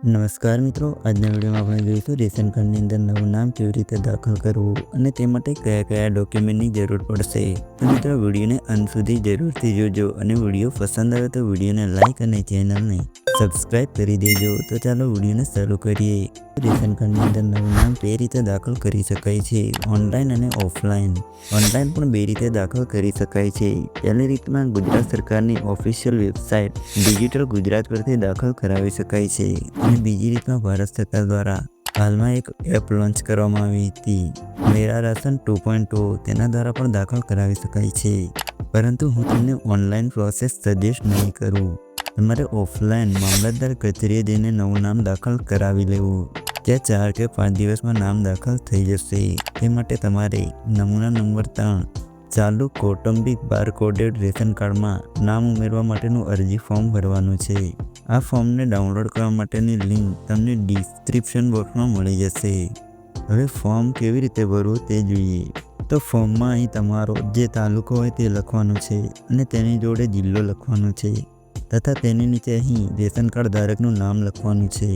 નમસ્કાર મિત્રો, આજના વિડીયોમાં આપણે જોઈશું રેશન કાર્ડની અંદર નવું નામ કેવી રીતે દાખલ કરવું અને તે માટે કયા કયા ડોક્યુમેન્ટની જરૂર પડશે। તો મિત્રો વિડીયોને અંત સુધી જરૂરથી જોજો અને વિડીયો પસંદ આવે તો વિડીયોને લાઇક અને ચેનલને સબસ્ક્રાઇબ કરી દેજો। તો ચાલો વિડીયોને શરૂ કરીએ। રેશન કાર્ડની અંદર નવું નામ બે રીતે દાખલ કરી શકાય છે, ઓનલાઈન અને ઓફલાઈન। ઓનલાઈન પણ બે રીતે દાખલ કરી શકાય છે। પહેલી રીતમાં ગુજરાત સરકારની ઓફિશિયલ વેબસાઇટ ડિજિટલ ગુજરાત પરથી દાખલ કરાવી શકાય છે અને બીજી રીતમાં ભારત સરકાર દ્વારા હાલમાં એક એપ લોન્ચ કરવામાં આવી હતી, મેરા રાશન 2.0, તેના દ્વારા પણ દાખલ કરાવી શકાય છે। પરંતુ હું તમને ઓનલાઈન પ્રોસેસ સજેસ્ટ નહીં કરું। તમારે ઓફલાઈન મામલતદાર કચેરીએ જઈને નવું નામ દાખલ કરાવી લેવું, ત્યાં 4 કે 5 દિવસમાં નામ દાખલ થઈ જશે। તે માટે તમારે નમૂના નંબર 3 ચાલુ કૌટુંબિક બારકોડેડ રેશન કાર્ડમાં નામ ઉમેરવા માટેનું અરજી ફોર્મ ભરવાનું છે। આ ફોર્મને ડાઉનલોડ કરવા માટેની લિંક તમને ડિસ્ક્રિપ્શન બોક્સમાં મળી જશે। હવે ફોર્મ કેવી રીતે ભરવું તે જોઈએ। તો ફોર્મમાં અહીં તમારો જે તાલુકો હોય તે લખવાનું છે અને તેની જોડે જિલ્લો લખવાનો છે તથા તેની નીચે અહીં રેશન કાર્ડ ધારકનું નામ લખવાનું છે,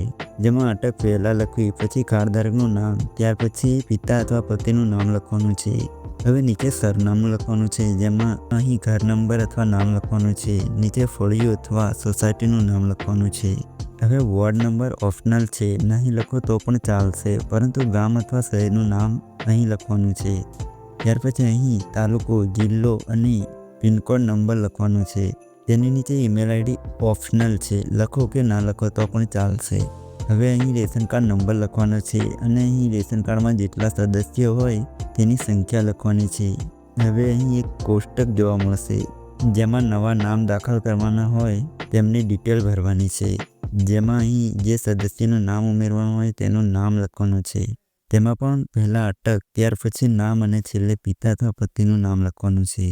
જેમાં અટક પહેલાં લખવી, પછી કાર્ડ ધારકનું નામ, ત્યાર પછી પિતા અથવા પતિનું નામ લખવાનું છે। હવે નીચે સરનામું લખવાનું છે, જેમાં અહીં ઘર નંબર અથવા નામ લખવાનું છે, નીચે ફળિયું અથવા સોસાયટીનું નામ લખવાનું છે। હવે વોર્ડ નંબર ઓપ્શનલ છે, નહીં લખો તો પણ ચાલશે, પરંતુ ગામ અથવા શહેરનું નામ અહીં લખવાનું છે। ત્યાર પછી અહીં તાલુકો, જિલ્લો અને પિનકોડ નંબર લખવાનો છે। તેની નીચે ઈમેલ આઈડી ઓપ્શનલ છે, લખો કે ના લખો તો પણ ચાલશે। હવે અહીં રેશન કાર્ડ નંબર લખવાનો છે અને અહીં રેશન કાર્ડમાં જેટલા સદસ્ય હોય તેની સંખ્યા લખવાની છે। હવે અહીં એક કોષ્ટક જોવા મળશે, જેમાં નવા નામ દાખલ કરવાના હોય તેમની ડિટેલ ભરવાની છે, જેમાં અહીં જે સદસ્યનું નામ ઉમેરવાનું હોય તેનું નામ લખવાનું છે। તેમાં પણ પહેલાં અટક, ત્યાર પછી નામ અને છેલ્લે પિતા અથવા પતિનું નામ લખવાનું છે।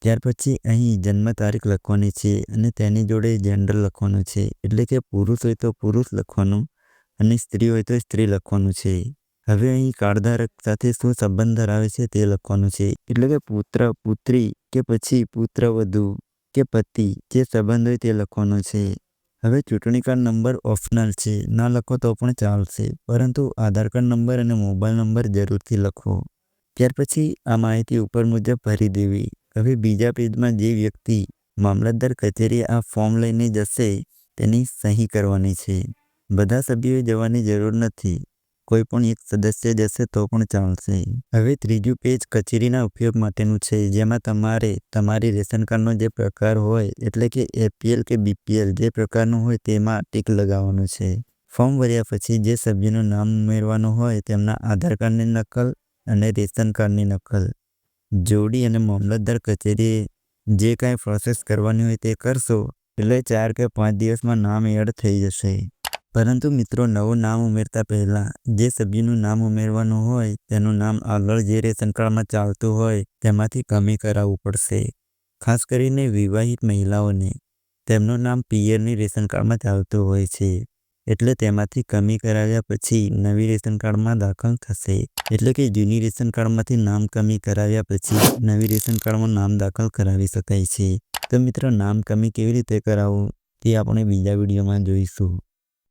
ત્યાર પછી અહીં જન્મ તારીખ લખવાની છે અને તેની જોડે જેન્ડર લખવાનું છે, એટલે કે પુરુષ હોય તો પુરુષ લખવાનું અને સ્ત્રી હોય તો સ્ત્રી લખવાનું છે। હવે અહીં કાર્ડધારક સાથે શું સંબંધ ધરાવે છે તે લખવાનું છે, એટલે કે પુત્ર, પુત્રી કે પછી પુત્રવધુ કે પતિ, જે સંબંધ હોય તે લખવાનો છે। હવે ચૂંટણી કાર્ડ નંબર ઓપ્શનલ છે, ના લખો તો પણ ચાલશે, પરંતુ આધાર કાર્ડ નંબર અને મોબાઈલ નંબર જરૂરથી લખો। ત્યાર પછી આ માહિતી ઉપર મુજબ ભરી દેવી। હવે બીજા પેજમાં જે વ્યક્તિ મામલતદાર કચેરીએ આ ફોર્મ લઈને જશે તેની સહી કરવાની છે। બધા સભ્યોએ જવાની જરૂર નથી, કોઈ પણ એક સદસ્ય જશે તો પણ ચાલશે। હવે ત્રીજું પેજ કચેરીના ઉપયોગ માટેનું છે, જેમાં તમારે તમારી રેશન કાર્ડનો જે પ્રકાર હોય, એટલે કે એપીએલ કે બીપીએલ જે પ્રકારનું હોય તેમાં ટીક લગાવવાનું છે। ફોર્મ ભર્યા પછી જે સભ્યનું નામ ઉમેરવાનું હોય તેમના આધાર કાર્ડની નકલ અને રેશન કાર્ડની નકલ જોડી અને મામલતદાર કચેરીએ જે કાંઈ પ્રોસેસ કરવાની હોય તે કરશો, એટલે 4 કે 5 દિવસમાં નામ એડ થઈ જશે। પરંતુ મિત્રો, નવું નામ ઉમેરતા પહેલાં જે સભ્યનું નામ ઉમેરવાનું હોય તેનું નામ આગળ જે રેશન કાર્ડમાં ચાલતું હોય તેમાંથી કમી કરાવવું પડશે। ખાસ કરીને વિવાહિત મહિલાઓને તેમનું નામ પિયરની રેશન કાર્ડમાં ચાલતું હોય છે, એટલે તેમાંથી કમી કરાવ્યા પછી નવી રેશન કાર્ડમાં દાખલ થશે। એટલે કે જૂની રેશન કાર્ડમાંથી નામ કમી કરાવ્યા પછી નવી રેશન કાર્ડમાં નામ દાખલ કરાવી શકાય છે। તો મિત્રો, નામ કમી કેવી રીતે કરાવવું તે આપણે બીજા વિડીયોમાં જોઈશું।